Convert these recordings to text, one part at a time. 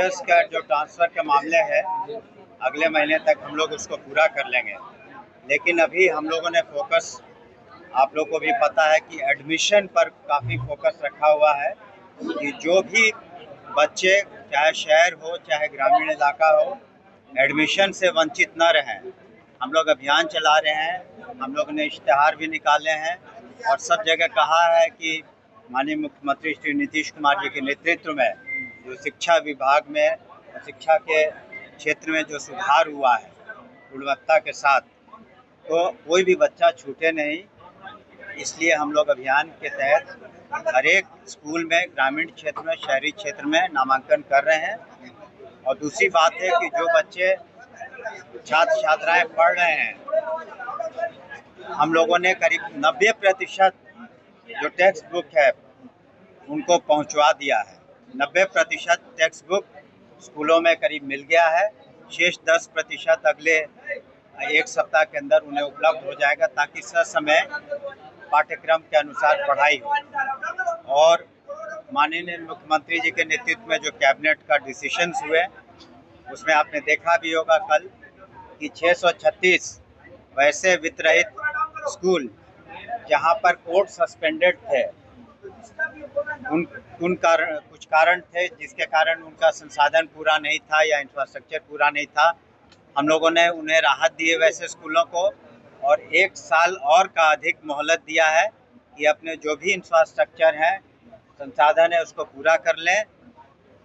Teachers का जो transfer के मामले है, अगले महीने तक हम लोग उसको पूरा कर लेंगे। लेकिन अभी हम लोगों ने फोकस, आप लोग को भी पता है कि एडमिशन पर काफ़ी फोकस रखा हुआ है कि जो भी बच्चे, चाहे शहर हो चाहे ग्रामीण इलाका हो, एडमिशन से वंचित न रहें। हम लोग अभियान चला रहे हैं, हम लोग ने इश्तिहार भी निकाले हैं और सब जगह कहा है कि माननीय मुख्यमंत्री श्री नीतीश कुमार जी के नेतृत्व में जो शिक्षा विभाग में और शिक्षा के क्षेत्र में जो सुधार हुआ है गुणवत्ता के साथ, तो कोई भी बच्चा छूटे नहीं। इसलिए हम लोग अभियान के तहत हर एक स्कूल में, ग्रामीण क्षेत्र में, शहरी क्षेत्र में नामांकन कर रहे हैं। और दूसरी बात है कि जो बच्चे छात्र छात्राएं पढ़ रहे हैं, हम लोगों ने करीब 90% जो टेक्स्ट बुक है उनको पहुंचवा दिया है। 90% टेक्स्ट बुक स्कूलों में करीब मिल गया है। शेष 10% अगले एक सप्ताह के अंदर उन्हें उपलब्ध हो जाएगा, ताकि ससमय पाठ्यक्रम के अनुसार पढ़ाई हो। और माननीय मुख्यमंत्री जी के नेतृत्व में जो कैबिनेट का डिसीजंस हुए, उसमें आपने देखा भी होगा कल कि 636 वैसे वित्तरहित स्कूल जहां पर कोर्ट सस्पेंडेड थे, कुछ कारण थे जिसके कारण उनका संसाधन पूरा नहीं था या इंफ्रास्ट्रक्चर पूरा नहीं था। हम लोगों ने उन्हें राहत दी है वैसे स्कूलों को, और 1 साल और का अधिक मोहलत दिया है कि अपने जो भी इंफ्रास्ट्रक्चर है, संसाधन है, उसको पूरा कर लें।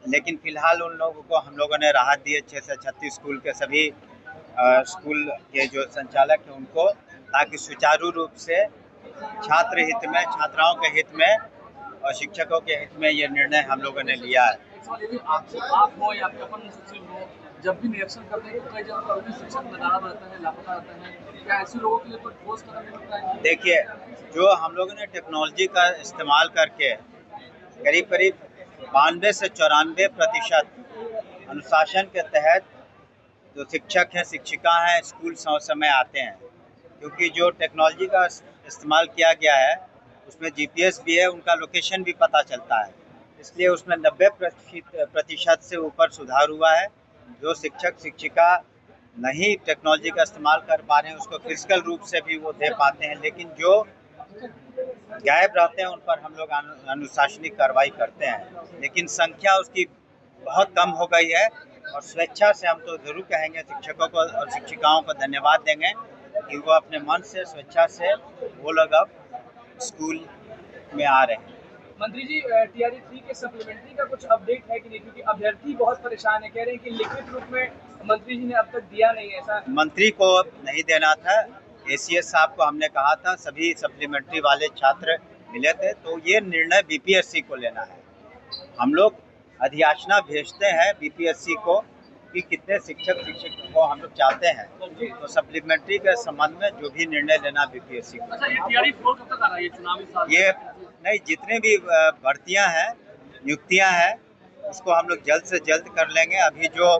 लेकिन फिलहाल उन लोगों को हम लोगों ने राहत दी है, 636 स्कूल के सभी स्कूल के जो संचालक हैं उनको, ताकि सुचारू रूप से छात्र हित में, छात्राओं के हित में और शिक्षकों के हित में ये निर्णय हम लोगों ने लिया है। आप हो या अपन सचिव हो, जब भी निरीक्षण करते हैं तो कई जगह पर शिक्षक नाराज रहता है, लापता रहता है, क्या ऐसे लोगों के लिए कोई ठोस कदम होता है? देखिए, जो हम लोगों ने टेक्नोलॉजी का इस्तेमाल करके करीब करीब 92 से 94% अनुशासन के तहत जो शिक्षक हैं, शिक्षिका हैं, स्कूल समय आते हैं। क्योंकि जो टेक्नोलॉजी का इस्तेमाल किया गया है उसमें जीपीएस भी है, उनका लोकेशन भी पता चलता है, इसलिए उसमें 90% से ऊपर सुधार हुआ है। जो शिक्षक शिक्षिका नहीं टेक्नोलॉजी का इस्तेमाल कर पा रहे हैं उसको फिजिकल रूप से भी वो दे पाते हैं, लेकिन जो गायब रहते हैं उन पर हम लोग अनुशासनिक कार्रवाई करते हैं। लेकिन संख्या उसकी बहुत कम हो गई है और स्वेच्छा से हम तो ज़रूर कहेंगे शिक्षकों को और शिक्षिकाओं को धन्यवाद देंगे कि वो अपने मन से, स्वेच्छा से वो लोग अब स्कूल में आ रहे हैं। मंत्री जी, टीआरई 3 के सप्लीमेंट्री का कुछ अपडेट है कि नहीं? क्योंकि अभ्यर्थी बहुत परेशान है, कह रहे हैं कि लिखित रूप में मंत्री जी ने अब तक दिया नहीं है। ऐसा मंत्री को नहीं देना था, एसीएस साहब को हमने कहा था, सभी सप्लीमेंट्री वाले छात्र मिले थे, तो ये निर्णय बीपीएससी को लेना है। हम लोग अधियाचना भेजते हैं बीपीएससी को कि कितने शिक्षक शिक्षकों को हम लोग चाहते हैं, तो सप्लीमेंट्री के संबंध में जो भी निर्णय लेना बीपीएससी को। अच्छा, ये टीआरई 4 कब तक आ रहा है? ये चुनावी साल ये नहीं, जितने भी भर्तियां हैं, नियुक्तियां हैं, उसको हम लोग जल्द से जल्द कर लेंगे। अभी जो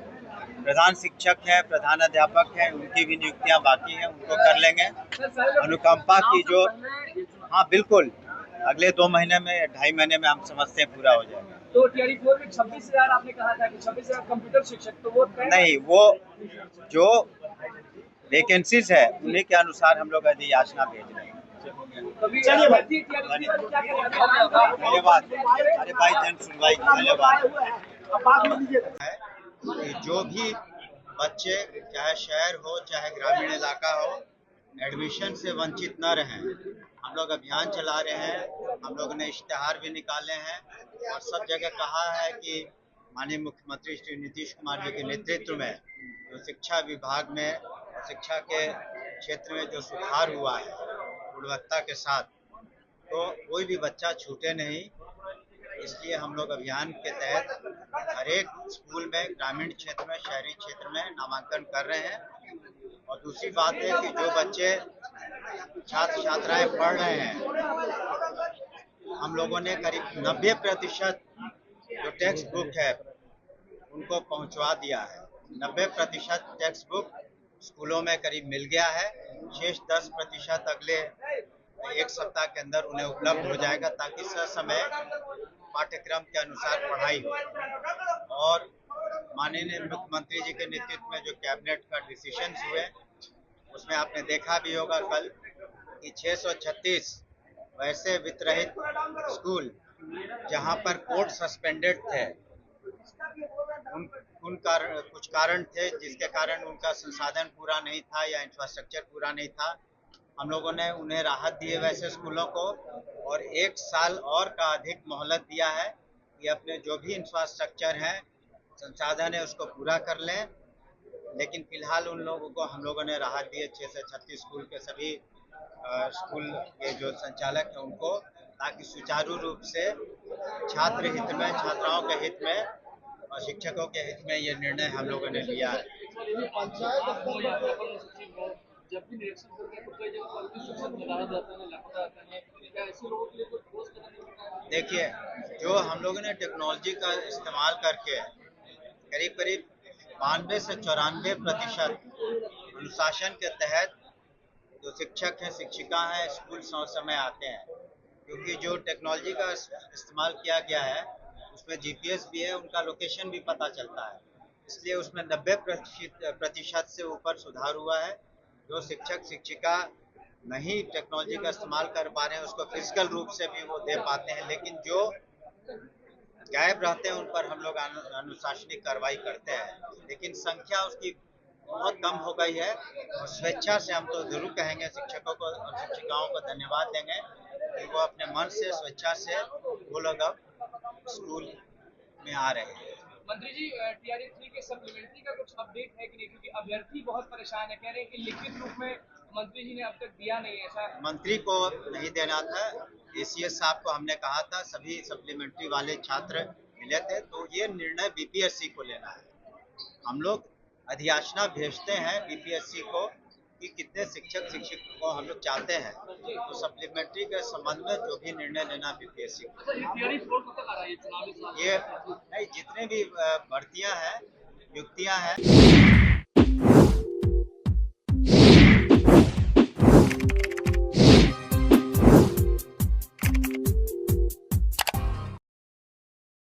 प्रधान शिक्षक हैं, प्रधान अध्यापक हैं, उनकी भी नियुक्तियां बाकी हैं, उनको कर लेंगे। अनुकंपा की जो, हाँ बिल्कुल, अगले 2 महीने में, 2.5 महीने में हम समझते हैं पूरा हो जाएगा। तो टीआरई 4 में 26,000 आपने कहा था कि 26,000 कंप्यूटर शिक्षक, तो वो नहीं, वो जो वैकेंसीज है उन्हीं के अनुसार हम लोग अधियाचना भेज रहे हैं। धन्यवाद। अरे भाई, जन सुनवाई, धन्यवाद। कि जो भी बच्चे, चाहे शहर हो चाहे ग्रामीण इलाका हो, एडमिशन से वंचित न रहें। हम लोग अभियान चला रहे हैं, हम लोग ने इश्तिहार भी निकाले हैं और सब जगह कहा है कि माननीय मुख्यमंत्री श्री नीतीश कुमार जी के नेतृत्व में जो शिक्षा विभाग में और शिक्षा के क्षेत्र में जो सुधार हुआ है गुणवत्ता के साथ, तो कोई भी बच्चा छूटे नहीं। इसलिए हम लोग अभियान के तहत हर एक स्कूल में, ग्रामीण क्षेत्र में, शहरी क्षेत्र में नामांकन कर रहे हैं। और दूसरी बात है कि जो बच्चे, छात्र छात्राएं पढ़ रहे हैं, हम लोगों ने करीब 90% जो टेक्स्ट बुक है उनको पहुंचवा दिया है। 90% टेक्स्ट बुक स्कूलों में करीब मिल गया है। शेष 10% अगले एक सप्ताह के अंदर उन्हें उपलब्ध हो जाएगा, ताकि ससमय पाठ्यक्रम के अनुसार पढ़ाई हो। और माननीय मुख्यमंत्री जी के नेतृत्व में जो कैबिनेट का डिसीजंस हुए, उसमें आपने देखा भी होगा कल कि 636 वैसे वित्तरहित स्कूल जहां पर कोर्ट सस्पेंडेड थे, उन कुछ कारण थे जिसके कारण उनका संसाधन पूरा नहीं था या इंफ्रास्ट्रक्चर पूरा नहीं था। हम लोगों ने उन्हें राहत दी है वैसे स्कूलों को, और 1 साल और का अधिक मोहलत दिया है कि अपने जो भी इंफ्रास्ट्रक्चर है, संसाधन है, उसको पूरा कर लें। लेकिन फिलहाल उन लोगों को हम लोगों ने राहत दी है, 6 से 36 स्कूल के सभी स्कूल के जो संचालक हैं उनको, ताकि सुचारू रूप से छात्र हित में, छात्राओं के हित में और शिक्षकों के हित में ये निर्णय हम लोगों ने लिया है। आप हो या फिर अपर सचिव हो, जब भी निरीक्षण करते हैं तो कई जगह पर भी शिक्षक नदारद रहते हैं, लापता रहते हैं, क्या ऐसे लोगों के लिए कोई ठोस कदम उठाया है? देखिए, जो हम लोगों ने टेक्नोलॉजी का इस्तेमाल करके करीब करीब 92 से 94% अनुशासन के तहत जो शिक्षक हैं, शिक्षिका हैं, स्कूल समय आते हैं, क्योंकि जो टेक्नोलॉजी का इस्तेमाल किया गया है उसमें जीपीएस भी है, उनका लोकेशन भी पता चलता है, इसलिए उसमें 90% से ऊपर सुधार हुआ है। जो शिक्षक शिक्षिका नहीं टेक्नोलॉजी का इस्तेमाल कर पा रहे हैं उसको फिजिकल रूप से भी वो दे पाते हैं, लेकिन जो गायब रहते हैं उन पर हम लोग अनुशासनिक कार्रवाई करते हैं, लेकिन संख्या उसकी बहुत कम हो गई है। और स्वेच्छा से हम तो जरूर कहेंगे शिक्षकों को और शिक्षिकाओं को धन्यवाद देंगे कि वो अपने मन से, स्वेच्छा से वो लोग अब स्कूल में आ रहे हैं। मंत्री जी, टीआरई 3 के सप्लीमेंट्री का कुछ अपडेट है कि नहीं, क्योंकि अभ्यर्थी बहुत परेशान है, कह रहे हैं कि लिखित रूप में मंत्री जी ने अब तक दिया नहीं है ऐसा। मंत्री को नहीं देना था, एसीएस साहब को हमने कहा था, सभी सप्लीमेंट्री वाले छात्र मिले थे, तो ये निर्णय बीपीएससी को लेना है। हम लोग अधियाचना भेजते हैं बीपीएससी को कि कितने शिक्षक शिक्षकों हम लोग चाहते हैं, तो सप्लीमेंट्री के संबंध में जो भी निर्णय लेना बीपीएससी को। अच्छा, ये टीआरई 4 कब तक आ रहा है? ये चुनावी साल ये नहीं, जितने भी भर्तियां हैं, नियुक्तियां हैं,